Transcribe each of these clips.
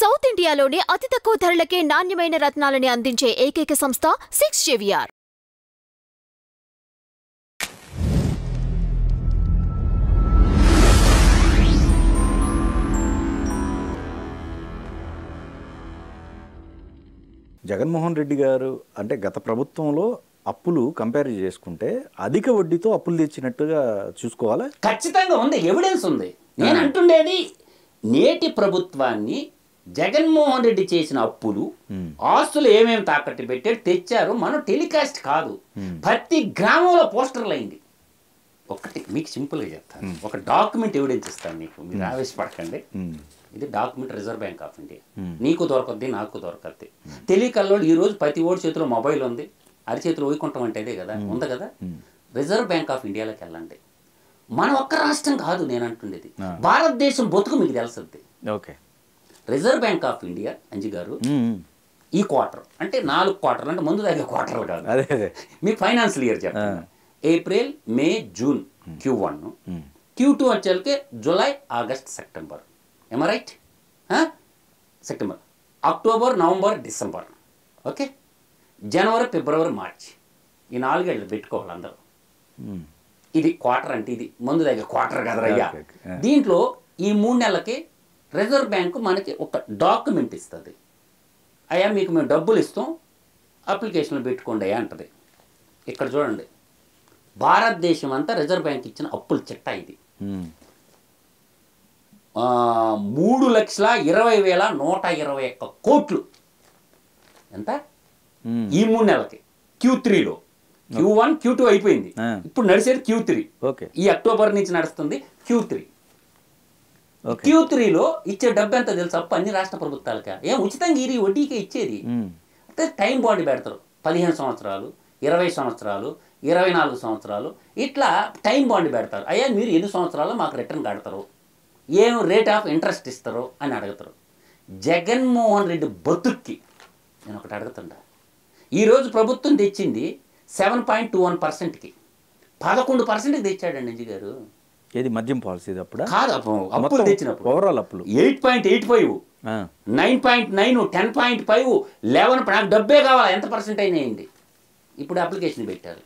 South ఇండియాలోనే అతి తక్కువ ధరలకే నాణ్యమైన రత్నాలని అందించే ఏకైక సంస్థ 6 JVR. జగన్మోహన్ రెడ్డి గారు అంటే గత ప్రభుత్వంలో అప్పులు కంపేర్ చేసుకుంటే అధిక వడ్డీతో అప్పులు తెచ్చినట్టుగా చూసుకోవాలా? ఖచ్చితంగా ఉంది, ఎవిడెన్స్ ఉంది. నేను అంటుండేది నేటి ప్రభుత్వాన్ని జగన్మోహన్ రెడ్డి చేసిన అప్పులు ఆస్తులు ఏమేమి తాకట్టు పెట్టారు తెచ్చారు మనం టెలికాస్ట్ కాదు, ప్రతి గ్రామంలో పోస్టర్లు అయింది. ఒకటి మీకు సింపుల్గా చెప్తాను, ఒక డాక్యుమెంట్ ఎవిడెన్స్ ఇస్తాను మీకు, మీరు ఆవేశపడకండి. ఇది document reserve bank of India, నీకు దొరకద్ది నాకు దొరకద్ది. తెలియకల్లోళ్ళు ఈరోజు ప్రతి ఓడి చేతిలో మొబైల్ ఉంది, అరిచేతిలో వైకుంఠం అంటే అదే కదా ఉంది కదా. రిజర్వ్ బ్యాంక్ ఆఫ్ ఇండియాలోకి వెళ్ళండి. మన ఒక్క రాష్ట్రం కాదు నేను అంటుండేది, భారతదేశం బతుకు మీకు తెలుస్తుంది. Okay, reserve bank of India Anji గారు ఈ క్వార్టర్ అంటే 4 క్వార్టర్లు అంటే ముందు దగ్గర క్వార్టర్లు కాదు, మీకు ఫైనాన్షియల్ ఇయర్ చెప్తాను. April May June Q1, Q2 వచ్చేసరికి జూలై ఆగస్ట్ సెప్టెంబర్, ఏమో right? September, October November December, okay, జనవరి ఫిబ్రవరి మార్చ్, ఈ 4 ఏళ్ళు పెట్టుకోవాలి అందరూ. ఇది క్వార్టర్ అంటే ఇది ముందు దగ్గర క్వార్టర్ కదరయ్యా. దీంట్లో ఈ 3 నెలలకి రిజర్వ్ బ్యాంకు మనకి ఒక డాక్యుమెంట్ ఇస్తుంది. అయ్యా మీకు మేము డబ్బులు ఇస్తాం, అప్లికేషన్లు పెట్టుకోండి అయ్యా అంటది. ఇక్కడ చూడండి, భారతదేశం అంతా రిజర్వ్ బ్యాంక్ ఇచ్చిన అప్పుల చిట్టా ఇది. 3,20,121 కోట్లు. ఎంత ఈ 3 నెలలకి? Q3లో Q1 Q2 అయిపోయింది, ఇప్పుడు నడిచేది Q3. ఈ అక్టోబర్ నుంచి నడుస్తుంది Q3. Q3లో ఇచ్చే డబ్బు ఎంత తెలుసు? అప్పు అన్ని రాష్ట్ర ప్రభుత్వాలకే. ఏం ఉచితంగా ఈ వడ్డీకే ఇచ్చేది. అంటే టైం బాండ్ పెడతారు, 15 సంవత్సరాలు, 20 సంవత్సరాలు, 24 సంవత్సరాలు, ఇట్లా టైం బాండ్ పెడతారు. అయ్యా మీరు ఎన్ని సంవత్సరాలు మాకు రిటర్న్ కడతారు, ఏం రేట్ ఆఫ్ ఇంట్రెస్ట్ ఇస్తారో అని అడుగుతారు. జగన్మోహన్ రెడ్డి బతుక్కి నేను ఒకటి అడుగుతుంటా, ఈరోజు ప్రభుత్వం తెచ్చింది 7.21%కి 11%కి తెచ్చాడండి అంజి గారు. ఏది మద్యం పాలసీ అప్పుడు కాదు, అప్పులు తెచ్చినప్పుడు ఓవరాల్ అప్పులు 8.85, 9.9, 10.5, 11. నాకు డబ్బే కావాలా, ఎంత పర్సెంట్ అయినాయండి. ఇప్పుడు అప్లికేషన్ పెట్టారు.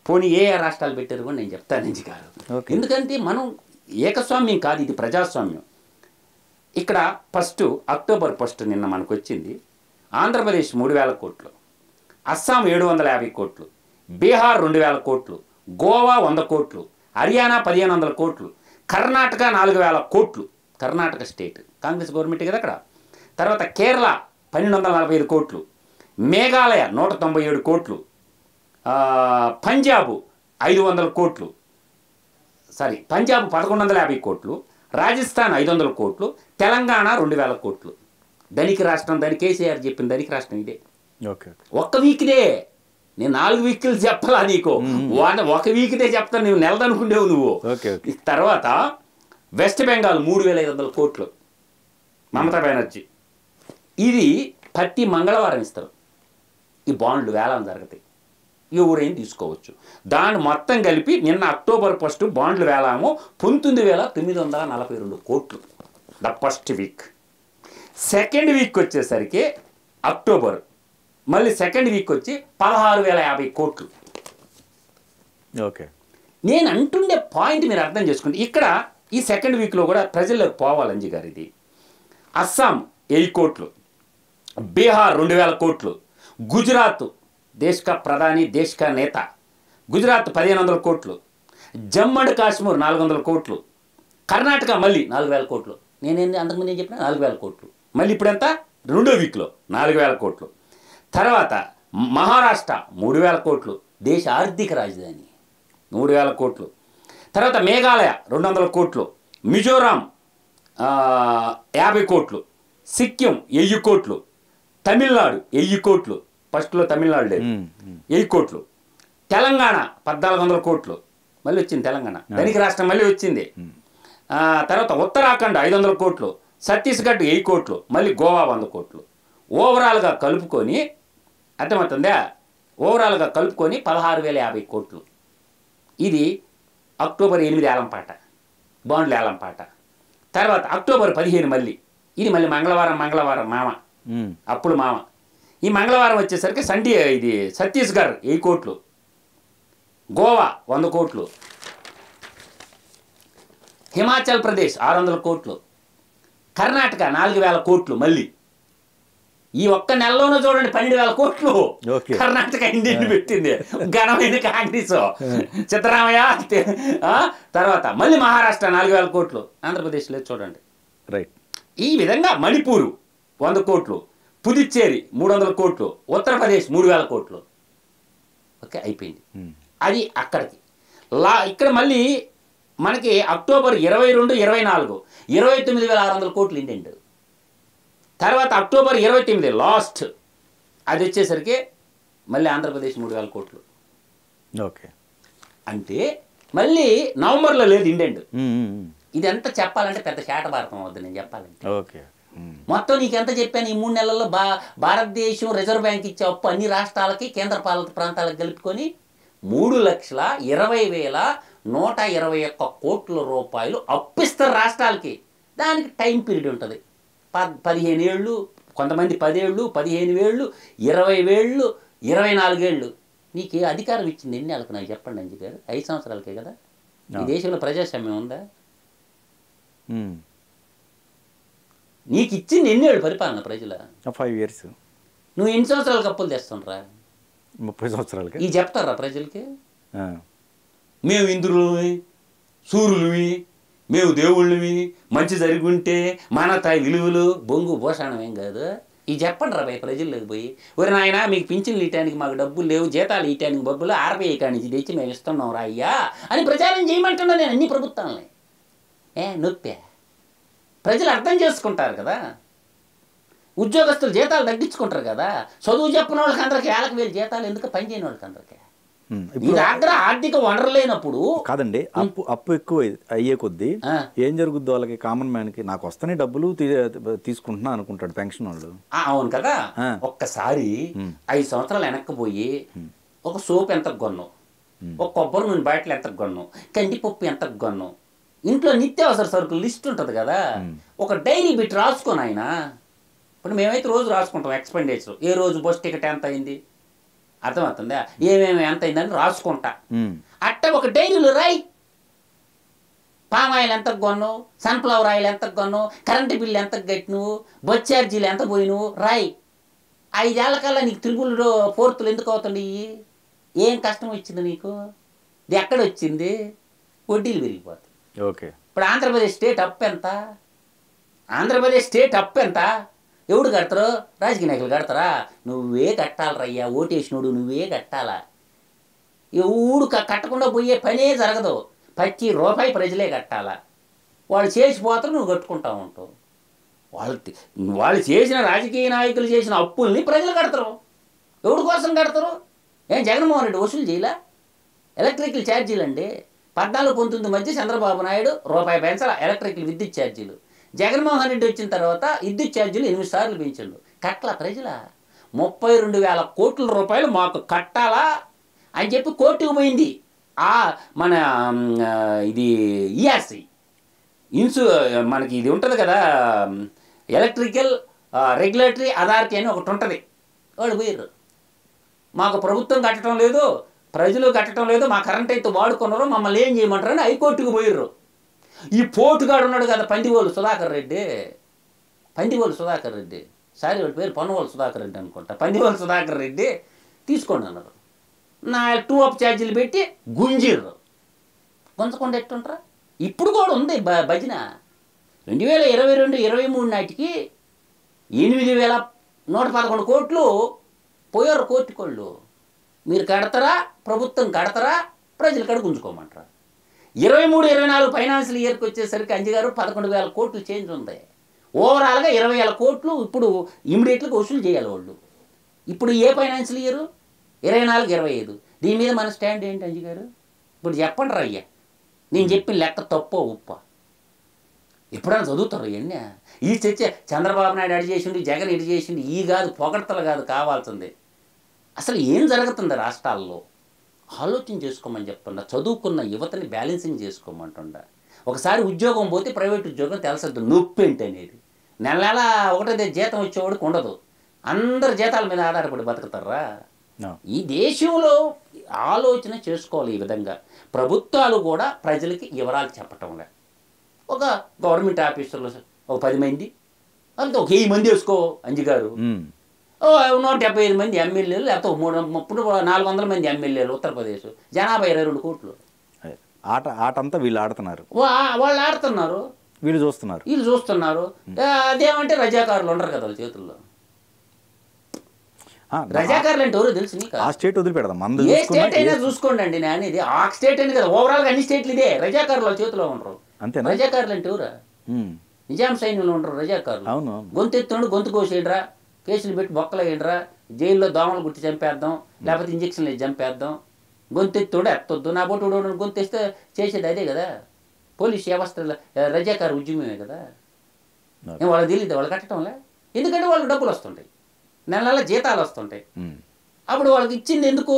పోనీ ఏ రాష్ట్రాలు పెట్టారు కూడా నేను చెప్తాను అంజి గారు. ఎందుకంటే మనం ఏకస్వామ్యం కాదు, ఇది ప్రజాస్వామ్యం. ఇక్కడ అక్టోబర్ 1 నిన్న మనకు వచ్చింది. ఆంధ్రప్రదేశ్ 3,000 కోట్లు, అస్సాం 750 కోట్లు, బీహార్ 2,000 కోట్లు, గోవా 100 కోట్లు, హర్యానా 1,500 కోట్లు, కర్ణాటక 4,000 కోట్లు. కర్ణాటక స్టేట్ కాంగ్రెస్ గవర్నమెంట్ కదా అక్కడ. తర్వాత కేరళ 1,245 కోట్లు, మేఘాలయ 197 కోట్లు, పంజాబ్ 500 కోట్లు, పంజాబ్ 1,150 కోట్లు, రాజస్థాన్ 500 కోట్లు, తెలంగాణ 2,000 కోట్లు. ధనిక రాష్ట్రం, కేసీఆర్ చెప్పిన ధనిక రాష్ట్రం ఇదే. ఒక్క వీక్దే, నేను 4 వీక్లు చెప్పాలా నీకు, ఒక వీక్దే చెప్తాను, నువ్వు నెలదనుకుండేవు నువ్వు. తర్వాత వెస్ట్ బెంగాల్ 3,500 కోట్లు, మమతా బెనర్జీ. ఇది ప్రతి మంగళవారం ఇస్తారు. ఈ బాండ్లు వేలం జరుగుతాయి, ఎవరైనా తీసుకోవచ్చు. దాన్ని మొత్తం కలిపి నిన్న అక్టోబర్ 1 బాండ్లు వేలాము 19,942 కోట్లు, the first week. Second week వచ్చేసరికి అక్టోబర్, మళ్ళీ సెకండ్ వీక్ వచ్చి 16,050 కోట్లు. ఓకే, నేను అంటుండే పాయింట్ మీరు అర్థం చేసుకోండి. ఇక్కడ ఈ సెకండ్ వీక్లో కూడా ప్రజల్లోకి పోవాలి అంజి గారు. ఇది అస్సాం 1000 కోట్లు, బీహార్ 2,000 కోట్లు, గుజరాత్ దేశ్ కా ప్రధాని, దేశ్ కా నేత, గుజరాత్ 1,500 కోట్లు, జమ్మూ అండ్ కాశ్మీర్ 400 కోట్లు, కర్ణాటక మళ్ళీ 4,000 కోట్లు. నేనేంది అంతకుముందు ఏం చెప్పిన 4,000 కోట్లు, మళ్ళీ ఇప్పుడు ఎంత 2వ వీక్లో 4,000 కోట్లు. తర్వాత మహారాష్ట్ర 3,000 కోట్లు, దేశ ఆర్థిక రాజధాని 3,000 కోట్లు. తర్వాత మేఘాలయ 200 కోట్లు, మిజోరాం 50 కోట్లు, సిక్కిం 1000 కోట్లు, తమిళనాడు 1000 కోట్లు, ఫస్ట్లో తమిళనాడు లేదు 1000 కోట్లు, తెలంగాణ 1,400 కోట్లు, మళ్ళీ వచ్చింది తెలంగాణ ధనిక రాష్ట్రం మళ్ళీ వచ్చింది. తర్వాత ఉత్తరాఖండ్ 500 కోట్లు, ఛత్తీస్గఢ్ 1000 కోట్లు, మళ్ళీ గోవా 100 కోట్లు. ఓవరాల్గా కలుపుకొని అర్థమవుతుందా, ఓవరాల్గా కలుపుకొని 16,050 కోట్లు. ఇది అక్టోబర్ 8 ఏలంపాట, బాండ్లు ఏలంపాట. తర్వాత అక్టోబర్ 15 మళ్ళీ ఇది మళ్ళీ మంగళవారం మామ అప్పుడు మామ. ఈ మంగళవారం వచ్చేసరికి ఇది ఛత్తీస్గఢ్ 1000 కోట్లు, గోవా 100 కోట్లు, హిమాచల్ ప్రదేశ్ 600 కోట్లు, కర్ణాటక 4000 కోట్లు. మళ్ళీ ఈ ఒక్క నెలలోనూ చూడండి 12,000 కోట్లు కర్ణాటక ఇండియన్ పెట్టింది. ఘనమైన కాంగ్రెస్ సిద్ధరామయ్య. తర్వాత మళ్ళీ మహారాష్ట్ర 4,000 కోట్లు, ఆంధ్రప్రదేశ్ లేదు చూడండి. రైట్. ఈ విధంగా మణిపూర్ 100 కోట్లు, పుదుచ్చేరి 300 కోట్లు, ఉత్తరప్రదేశ్ 3,000 కోట్లు. ఓకే, అయిపోయింది. అది అక్కడికి. ఇక్కడ మళ్ళీ మనకి అక్టోబర్ 22, 24 29,600 కోట్లు ఇండెంట్. తర్వాత అక్టోబర్ 29 లాస్ట్, అది వచ్చేసరికి మళ్ళీ ఆంధ్రప్రదేశ్ 3,000 కోట్లు. ఓకే, అంటే మళ్ళీ నవంబర్లో లేదు ఇండెంట్. ఇదంతా చెప్పాలంటే పెద్ద శాట భారతం అవుతుంది నేను చెప్పాలంటే. ఓకే, మొత్తం నీకు ఎంత చెప్పాను, ఈ 3 నెలల్లో భారతదేశం రిజర్వ్ బ్యాంక్ ఇచ్చే అప్పు అన్ని రాష్ట్రాలకి కేంద్ర పాలిత ప్రాంతాలకు కలుపుకొని 3,20,121 కోట్ల రూపాయలు అప్పిస్తారు రాష్ట్రాలకి. దానికి టైం పీరియడ్ ఉంటుంది. 15 ఏళ్ళు, కొంతమంది 10 ఏళ్ళు, 15 ఏళ్ళు, 20 ఏళ్ళు, 24 ఏళ్ళు. నీకు అధికారం ఇచ్చింది ఎన్ని నెలలకు నాకు చెప్పండి అంజి గారు? 5 సంవత్సరాలకే కదా. ఈ దేశంలో ప్రజాస్వామ్యం ఉందా? నీకు ఇచ్చింది ఎన్ని ఏళ్ళు పరిపాలన ప్రజల? 5 years. నువ్వు ఎన్ని సంవత్సరాలకు అప్పులు తెస్తుండ్రా? 30 సంవత్సరాలకి. ఈ చెప్తారా ప్రజలకి? మేము ఇంద్రులవి, సూర్యులవి, మేము దేవుళ్ళవి, మంచి జరుగుంటే మానవతాయి విలువలు, బొంగు భూషణం ఏం కాదు. ఈ చెప్పండి రా భయ్ ప్రజల్లోకి పోయి, ఒరి నాయన మీకు పింఛన్లు ఇవ్వడానికి మాకు డబ్బులు లేవు, జీతాలు ఇవ్వడానికి బొబ్బులు ఆర్బీఐ కాడి నుంచి తెచ్చి మేము ఇస్తున్నాం రా అయ్యా అని ప్రచారం చేయమంటున్నా నేను అన్ని ప్రభుత్వాలని. నొప్పే. ప్రజలు అర్థం చేసుకుంటారు కదా, ఉద్యోగస్తులు జీతాలు తగ్గించుకుంటారు కదా. చదువు చెప్పిన వాళ్ళకి అందరికి 1,000 జీతాలు ఎందుకు, పని చేయని వాళ్ళకి అందరికి? ఈ దగ్గర ఆర్థిక వనరు లేనప్పుడు కాదండి, అప్పు ఎక్కువ అయ్యే కొద్దీ ఏం జరుగుద్ది వాళ్ళకి, కామన్ మ్యాన్ కి? నాకు వస్తానే డబ్బులు తీసుకుంటున్నా అనుకుంటాడు పెన్షన్ వాళ్ళు. అవును కదా. ఒక్కసారి 5 సంవత్సరాలు వెనక్కి పోయి ఒక సోప్ ఎంత కొన్నావు, ఒక కొబ్బరి నూనె బాటిల్ ఎంత కొన్నావు, కందిపప్పు ఎంత కొన్నావు, ఇంట్లో నిత్యావసర సరుకులు లిస్ట్ ఉంటుంది కదా, ఒక డైరీ బిట్ రాసుకొని ఆయన. ఇప్పుడు మేమైతే రోజు రాసుకుంటాం ఎక్స్పెండిచర్, ఏ రోజు బస్ టికెట్ ఎంత అయింది, అర్థమవుతుందా, ఏమేమి ఎంత అయిందని రాసుకుంటా. అట్ట ఒక డైరీలో రాయి. పామ్ ఆయిల్ ఎంత కొన్నావు, సన్ఫ్లవర్ ఆయిల్ ఎంత కొన్నావు, కరెంటు బిల్లు ఎంత కట్టినవు, బస్ ఛార్జీలు ఎంత పోయినవు రాయి. 5 ఏళ్ల కల్లా నీకు 4th ఎందుకు అవుతుంది? ఏం కష్టం వచ్చింది నీకు? ఇది ఎక్కడ వచ్చింది? వడ్డీలు పెరిగిపోతాయి. ఓకే. ఇప్పుడు ఆంధ్రప్రదేశ్ స్టేట్ అప్పు ఎంత? ఆంధ్రప్రదేశ్ స్టేట్ అప్పు ఎంత? ఎవడు కడతారు? రాజకీయ నాయకులు కడతారా? నువ్వే కట్టాలరయ్యా, ఓటేసినోడు నువ్వే కట్టాలా. ఎవడు కట్టకుండా పోయే పనే జరగదు. ప్రతి రూపాయి ప్రజలే కట్టాలా. వాళ్ళు చేసిపోతారు, నువ్వు కట్టుకుంటా ఉంటావు. వాళ్ళు చేసిన రాజకీయ నాయకులు చేసిన అప్పుల్ని ప్రజలు కడతారు. ఎవడి కోసం కడతారు? ఏం జగన్మోహన్ రెడ్డి వసూలు చేయలే? ఎలక్ట్రికల్ ఛార్జీలు అండి 14-19 మధ్య చంద్రబాబు నాయుడు రూపాయి పెంచాల ఎలక్ట్రికల్ విద్యుత్ ఛార్జీలు. జగన్మోహన్ రెడ్డి వచ్చిన తర్వాత విద్యుత్ ఛార్జీలు 8 సార్లు పెంచిండు. కట్టలా ప్రజల 32,000 కోట్ల రూపాయలు మాకు కట్టాలా అని చెప్పి కోర్టుకు పోయింది. మన ఇది ఈఆర్సీ మనకి ఇది ఉంటుంది కదా, ఎలక్ట్రికల్ రెగ్యులేటరీ అథారిటీ అని ఒకటి ఉంటుంది. వాళ్ళు పోయారు, మాకు ప్రభుత్వం కట్టడం లేదు, ప్రజలు కట్టడం లేదు, మా కరెంట్ అయితే వాడుకున్నారు, మమ్మల్ని ఏం చేయమంటారని హైకోర్టుకు పోయారు. ఈ పోటుగాడు ఉన్నాడు కదా పందివోలు సుధాకర్ రెడ్డి, సారీ వాడి పేరు పన్నువోలు సుధాకర్ రెడ్డి అనుకుంటా, పందివోలు సుధాకర్ రెడ్డి తీసుకోండి అన్నారు. నా 2 అప్ ఛార్జీలు పెట్టి గుంజిర్రు. గుంజకుండా ఎట్టుంటారా? ఇప్పుడు కూడా ఉంది భజన. 2022-23 నాటికి 8,111 కోట్లు పోయారు కోర్టుకోళ్ళు. మీరు కడతారా, ప్రభుత్వం కడతారా, ప్రజలు కడ గుంజుకోమంటారా? 23-24 ఫైనాన్షియల్ ఇయర్కి వచ్చేసరికి అంజిగారు 11,000 కోట్లు చేంజ్ ఉంది. ఓవరాల్గా 20,000 కోట్లు ఇప్పుడు ఇమీడియట్గా వసూలు చేయాలి వాళ్ళు. ఇప్పుడు ఏ ఫైనాన్షియల్ ఇయర్? 24-25. దీని మీద మన స్టాండ్ ఏంటి అంజిగారు? ఇప్పుడు చెప్పండి రా అయ్యా, నేను చెప్పిన లెక్క తప్పో ఉప్ప? ఎప్పుడైనా చదువుతారు ఇవన్నీ? ఈ చర్చ చంద్రబాబు నాయుడు అడి చేసిండు, జగన్ ఇడి చేసిండు, ఈ కాదు పొగడతలు కాదు కావాల్సింది. అసలు ఏం జరుగుతుంది రాష్ట్రాల్లో ఆలోచన చేసుకోమని చెప్తున్నా. చదువుకున్న యువతని బ్యాలెన్సింగ్ చేసుకోమంటుండ. ఒకసారి ఉద్యోగం పోతే ప్రైవేట్ ఉద్యోగం తెలుసద్దు నొప్పి ఏంటి అనేది. నెల నెల ఒకటో జీతం వచ్చేవాడికి ఉండదు. అందరు జీతాల మీద ఆధారపడి బతుకుతారా? ఈ దేశంలో ఆలోచన చేసుకోవాలి. ఈ విధంగా ప్రభుత్వాలు కూడా ప్రజలకి వివరాలు చెప్పటం లే. ఒక గవర్నమెంట్ ఆఫీసర్లు ఒక 10 మంది అంతే, ఒక 1000 మంది వేసుకో అంజి గారు, 175 మంది ఎమ్మెల్యేలు, లేకపోతే 400 మంది ఎమ్మెల్యేలు. ఉత్తరప్రదేశ్ జనాభా 22 కోట్లు. ఆటంతా వీళ్ళు ఆడుతున్నారు, వాళ్ళు ఆడుతున్నారు, వీళ్ళు చూస్తున్నారు. అదేమంటే రజాకారులు ఉండరు కదా వాళ్ళ చేతుల్లో. రజాకారులు అంటే ఎవరో తెలుసు నీకు? ఆ స్టేట్ వదిలిపెడదాం, ఏ స్టేట్ అయినా చూసుకోండి అండి. నేను అనేది ఆ స్టేట్ అని కదా, ఓవరాల్ గా అన్ని స్టేట్లు ఇదే. రజాకారులు వాళ్ళ చేతిలో ఉండరు. అంతేనా? రజాకారులు అంటే ఎవరా? నిజాం సైన్యంలో ఉండరు రజాకారులు. గొంతు ఎత్తుడు గొంతు కోసేయడరా, కేసులు పెట్టి బొక్కలు వేయడరా, జైల్లో దోమలు గుట్టి చంపేద్దాం, లేకపోతే ఇంజక్షన్లు వేసి చంపేద్దాం. గొంతు ఎత్తుడు ఎత్తొద్దు. నా బొట్టు గొంతు వేస్తే చేసేది అదే కదా. పోలీస్ వ్యవస్థ రజాకారు ఉద్యమమే కదా. వాళ్ళకి తెలియదు, వాళ్ళు కట్టడంలే. ఎందుకంటే వాళ్ళకి డబ్బులు వస్తుంటాయి, నెల నెల జీతాలు వస్తుంటాయి. అప్పుడు వాళ్ళకి ఇచ్చింది ఎందుకు?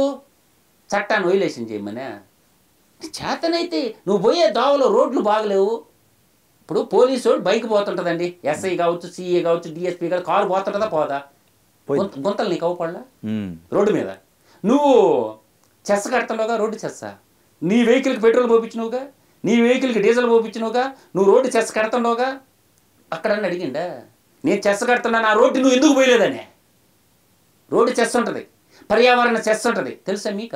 చట్టాన్ని వైలేషన్ చేయమనే. చేతనైతే నువ్వు పోయే దోవలో రోడ్లు బాగలేవు. ఇప్పుడు పోలీసు వాడు బైక్ పోతుంటుందండి, ఎస్ఐ కావచ్చు, సిఏ కావచ్చు, డిఎస్పీ కావచ్చు, కారు పోతుంటుందా పోదా? గుంతలు నీకు అవపడలా రోడ్డు మీద? నువ్వు చెస్ కడుతున్నావుగా, రోడ్డు చెస్సా? నీ వెహికల్కి పెట్రోల్ పోపించినవుగా, నీ వెహికల్కి డీజిల్ పోపించినవుగా, నువ్వు రోడ్డు చెస్ కడుతున్నావుగా. అక్కడన్నా అడిగిండా నేను చెస్ కడుతున్నా, నా రోడ్డు నువ్వు ఎందుకు పోయలేదని? రోడ్డు చెస్ ఉంటుంది, పర్యావరణ చెస్ ఉంటుంది, తెలుసా మీక?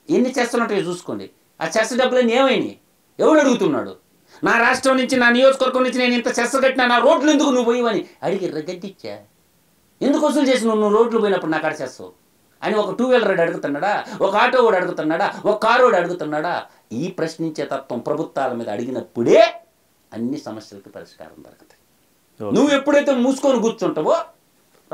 ఎన్ని చెస్సులు ఉంటాయో చూసుకోండి. ఆ చెస్ డబ్బులన్నీ ఏమైనాయి? ఎవడు అడుగుతున్నాడు? నా రాష్ట్రం నుంచి, నా నియోజకవర్గం నుంచి నేను ఇంత చెస్ కట్టినా, నా రోడ్లు ఎందుకు నువ్వు పోయివని అడిగిర్ర గడ్డిచ్చా. ఎందుకు వసూలు చేసి నువ్వు రోడ్లు పోయినప్పుడు నాకు అక్కడ చేస్తావు అని ఒక 2 వీలర్ అడుగుతున్నాడా, ఒక ఆటో వాడు అడుగుతున్నాడా, ఒక కారు వాడు అడుగుతున్నాడా? ఈ ప్రశ్నించే తత్వం ప్రభుత్వాల మీద అడిగినప్పుడే అన్ని సమస్యలకి పరిష్కారం దొరుకుతాయి. నువ్వు ఎప్పుడైతే మూసుకొని కూర్చుంటావో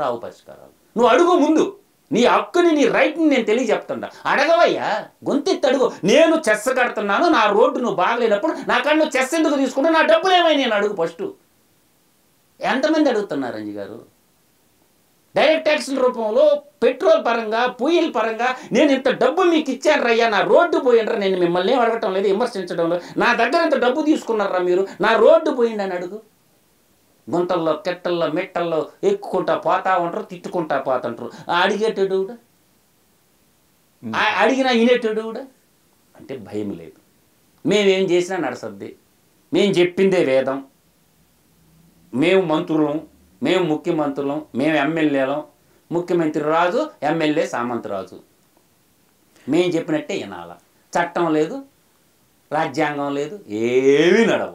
రావు పరిష్కారాలు. నువ్వు అడుగు ముందు, నీ హక్కుని, నీ రైట్ని నేను తెలియజెప్తుంటా. అడగవయ్యా, గొంతెత్తి అడుగు. నేను చెస్ కడుతున్నాను, నా రోడ్డు నువ్వు బాగలేనప్పుడు నాకన్నా నువ్వు చెస్ ఎందుకు తీసుకుంటావు, నా డబ్బులు ఏమై నేను అడుగు ఫస్ట్. ఎంతమంది అడుగుతున్నారు అంజి గారు? డైరెక్ట్ ట్యాక్సుల రూపంలో పెట్రోల్ పరంగా, పొయ్యిల పరంగా నేను ఇంత డబ్బు మీకు ఇచ్చాను రయ్యా, నా రోడ్డు పోయిండ్రా, నేను మిమ్మల్ని ఏం అడగటం లేదు, విమర్శించడం లేదు, నా దగ్గర ఇంత డబ్బు తీసుకున్నారా మీరు, నా రోడ్డు పోయిండని అడుగు. గుంతల్లో, కెట్టల్లో, మెట్టల్లో ఎక్కుకుంటా పోతా ఉంటారు, తిట్టుకుంటా పోతుంటారు. అడిగేటోడు కూడా, అడిగినా వినేటోడు కూడా. అంటే భయం లేదు. మేమేం చేసినా నడసద్ది, మేము చెప్పిందే వేదం. మేము మంత్రులం, మేము ముఖ్యమంత్రులం, మేము ఎమ్మెల్యేలం. ముఖ్యమంత్రి రాజు, ఎమ్మెల్యే సామంతరాజు. మేము చెప్పినట్టే వినాల. చట్టం లేదు, రాజ్యాంగం లేదు, ఏమీ నడవు.